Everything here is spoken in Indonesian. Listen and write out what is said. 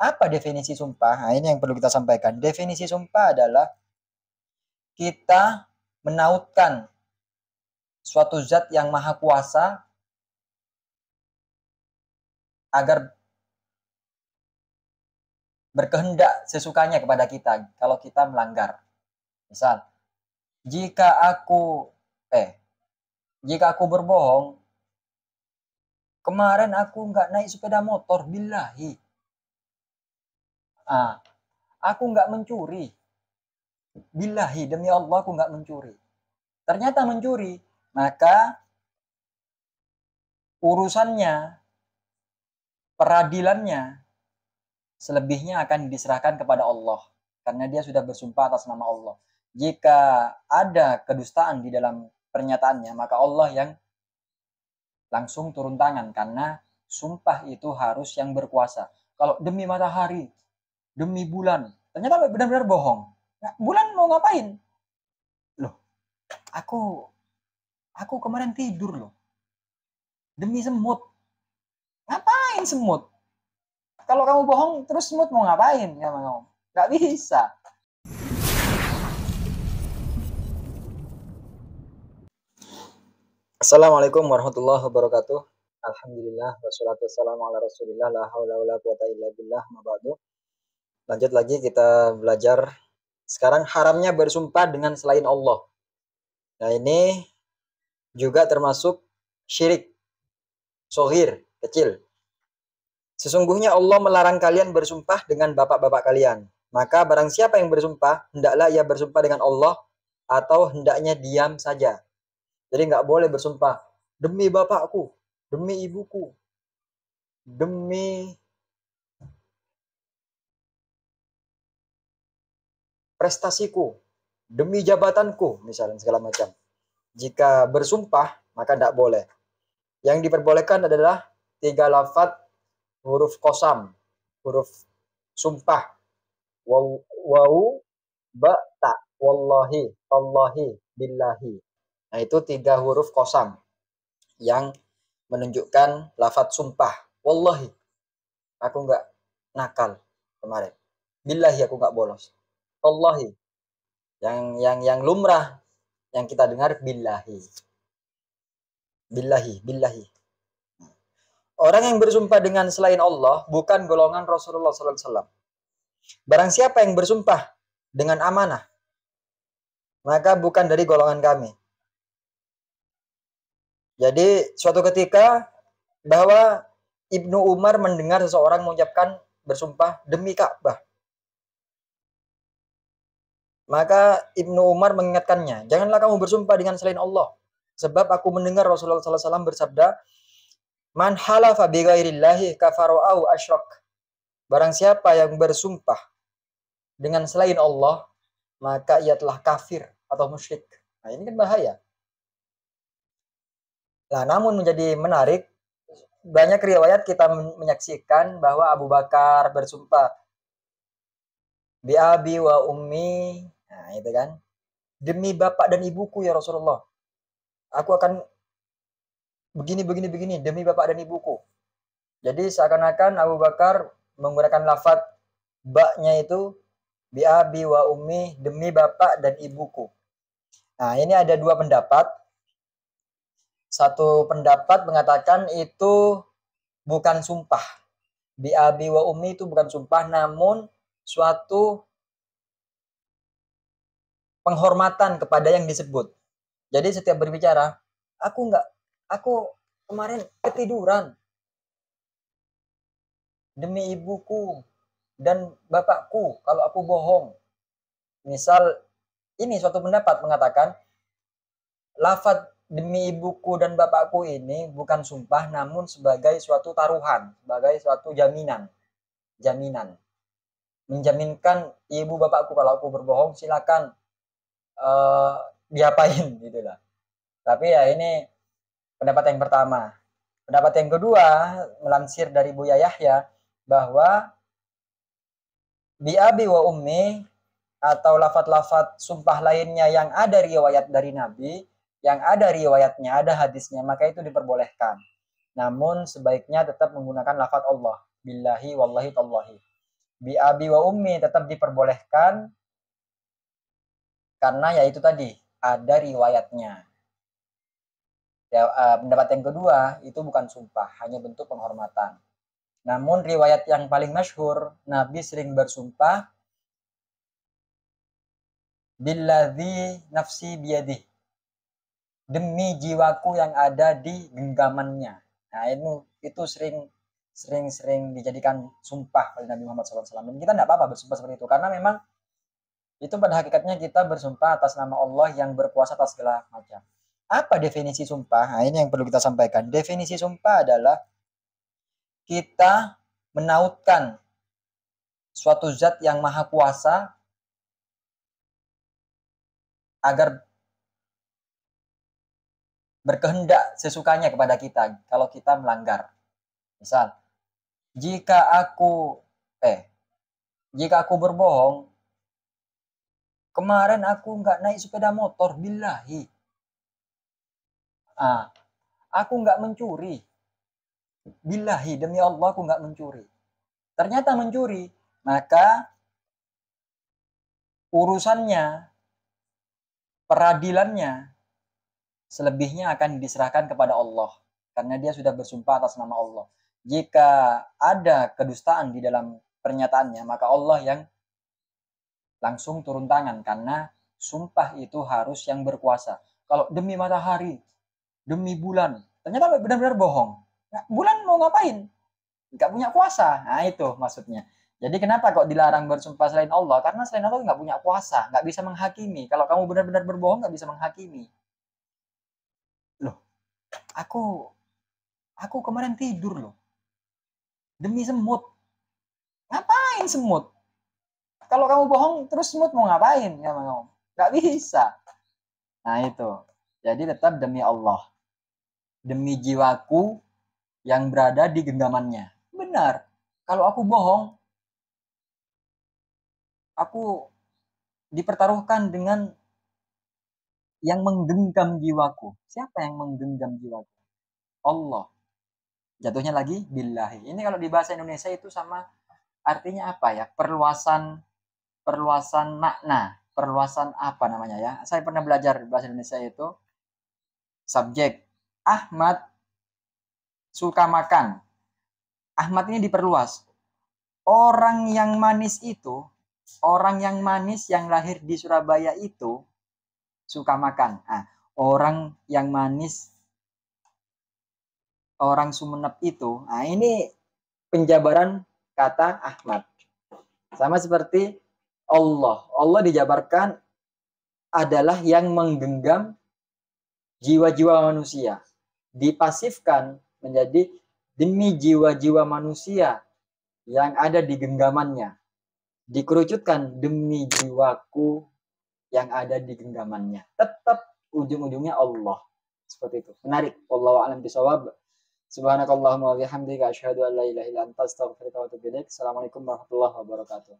Apa definisi sumpah? Nah, ini yang perlu kita sampaikan. Definisi sumpah adalah kita menautkan suatu zat yang maha kuasa agar berkehendak sesukanya kepada kita kalau kita melanggar. Misal, jika aku berbohong, kemarin aku nggak naik sepeda motor, billahi. Aku nggak mencuri, billahi, demi Allah aku nggak mencuri. Ternyata mencuri, maka urusannya, peradilannya, selebihnya akan diserahkan kepada Allah. Karena dia sudah bersumpah atas nama Allah. Jika ada kedustaan di dalam pernyataannya, maka Allah yang langsung turun tangan. Karena sumpah itu harus yang berkuasa. Kalau demi matahari, demi bulan, ternyata benar-benar bohong. Nah, bulan mau ngapain? Loh, aku kemarin tidur loh. Demi semut. Ngapain semut? Kalau kamu bohong terus semut mau ngapain? Nggak bisa. Assalamualaikum warahmatullahi wabarakatuh. Alhamdulillah wassalatu wassalamu ala Rasulillah la haula wala quwata illa billah ma ba'du. Lanjut lagi kita belajar. Sekarang haramnya bersumpah dengan selain Allah. Nah, ini juga termasuk syirik shaghir, kecil. Sesungguhnya Allah melarang kalian bersumpah dengan bapak-bapak kalian. Maka barang siapa yang bersumpah, hendaklah ia bersumpah dengan Allah atau hendaknya diam saja. Jadi nggak boleh bersumpah demi bapakku, demi ibuku, demi prestasiku, demi jabatanku, misalnya segala macam. Jika bersumpah, maka tidak boleh. Yang diperbolehkan adalah 3 lafadz huruf qasam, huruf sumpah. Wau, ba, ta, wallahi, tallahi, billahi. Nah, itu 3 huruf qasam yang menunjukkan lafadz sumpah. Wallahi, aku nggak nakal kemarin. Billahi, aku nggak bolos. Tallahi, yang lumrah yang kita dengar billahi. Billahi. Orang yang bersumpah dengan selain Allah bukan golongan Rasulullah SAW. Barang siapa yang bersumpah dengan amanah, maka bukan dari golongan kami. Jadi suatu ketika bahwa Ibnu Umar mendengar seseorang mengucapkan bersumpah demi Ka'bah. Maka Ibnu Umar mengingatkannya, janganlah kamu bersumpah dengan selain Allah. Sebab aku mendengar Rasulullah SAW bersabda, man halafa bi ghairillahi kafara'u asyrak. Barang siapa yang bersumpah dengan selain Allah, maka ia telah kafir atau musyrik. Nah, ini kan bahaya. Nah, namun menjadi menarik, banyak riwayat kita menyaksikan bahwa Abu Bakar bersumpah bi abi wa ummi. Nah, itu kan. Demi bapak dan ibuku ya Rasulullah. Aku akan begini demi bapak dan ibuku. Jadi seakan-akan Abu Bakar menggunakan lafadz ba-nya itu bi abi wa ummi, demi bapak dan ibuku. Nah, ini ada 2 pendapat. Satu pendapat mengatakan itu bukan sumpah. Bi abi wa ummi itu bukan sumpah, namun suatu penghormatan kepada yang disebut. Jadi setiap berbicara, aku kemarin ketiduran demi ibuku dan bapakku kalau aku bohong. Misal, ini suatu pendapat mengatakan lafadz demi ibuku dan bapakku ini bukan sumpah, namun sebagai suatu taruhan, sebagai suatu jaminan. Menjaminkan ibu bapakku kalau aku berbohong silakan diapain gitulah. Tapi ya ini pendapat yang pertama. Pendapat yang kedua melansir dari Buya Yahya bahwa bi abi wa ummi atau lafadz-lafadz sumpah lainnya yang ada riwayat dari Nabi, yang ada riwayatnya, ada hadisnya, maka itu diperbolehkan. Namun sebaiknya tetap menggunakan lafadz Allah, billahi, wallahi, tallahi. Bi abi wa ummi tetap diperbolehkan karena yaitu tadi ada riwayatnya. Ya, pendapat yang kedua itu bukan sumpah, hanya bentuk penghormatan. Namun riwayat yang paling masyhur, Nabi sering bersumpah billadzi nafsi biyadih, demi jiwaku yang ada di genggamannya. Nah, itu sering dijadikan sumpah oleh Nabi Muhammad SAW. Dan kita tidak apa-apa bersumpah seperti itu, karena memang itu pada hakikatnya kita bersumpah atas nama Allah yang berkuasa atas segala macam. Apa definisi sumpah? Nah, ini yang perlu kita sampaikan. Definisi sumpah adalah kita menautkan suatu zat yang maha kuasa agar berkehendak sesukanya kepada kita kalau kita melanggar. Misal, jika aku jika aku berbohong, kemarin aku nggak naik sepeda motor, billahi. Aku nggak mencuri, billahi, demi Allah aku nggak mencuri. Ternyata mencuri, maka urusannya, peradilannya, selebihnya akan diserahkan kepada Allah. Karena dia sudah bersumpah atas nama Allah. Jika ada kedustaan di dalam pernyataannya, maka Allah yang langsung turun tangan. Karena sumpah itu harus yang berkuasa. Kalau demi matahari, demi bulan, ternyata benar-benar bohong. Nah, bulan mau ngapain? Nggak punya kuasa. Nah, itu maksudnya. Jadi kenapa kok dilarang bersumpah selain Allah? Karena selain Allah nggak punya kuasa, nggak bisa menghakimi. Kalau kamu benar-benar berbohong, nggak bisa menghakimi. Loh, aku kemarin tidur loh, demi semut. Ngapain semut? Kalau kamu bohong terus semut mau ngapain? Ya mau, nggak bisa. Nah itu. Jadi tetap demi Allah, demi jiwaku yang berada di genggamannya. Benar. Kalau aku bohong, aku dipertaruhkan dengan yang menggenggam jiwaku. Siapa yang menggenggam jiwaku? Allah. Jatuhnya lagi billahi. Ini kalau di bahasa Indonesia itu sama artinya apa ya? Perluasan makna, perluasan apa namanya ya? Saya pernah belajar bahasa Indonesia itu subjek Ahmad suka makan. Ahmad ini diperluas. Orang yang manis itu, orang yang manis yang lahir di Surabaya itu suka makan. Nah, orang yang manis, orang Sumeneb itu, nah ini penjabaran kata Ahmad. Sama seperti Allah. Allah dijabarkan adalah yang menggenggam jiwa-jiwa manusia. Dipasifkan menjadi demi jiwa-jiwa manusia yang ada di genggamannya. Dikerucutkan demi jiwaku yang ada di genggamannya. Tetap ujung-ujungnya Allah. Seperti itu. Menarik. Wallahu a'lam bishawab. Subhanakallahumma wa bihamdika asyhadu an la ilaha illa anta astaghfiruka wa atubu ilaik. Assalamualaikum warahmatullahi wabarakatuh.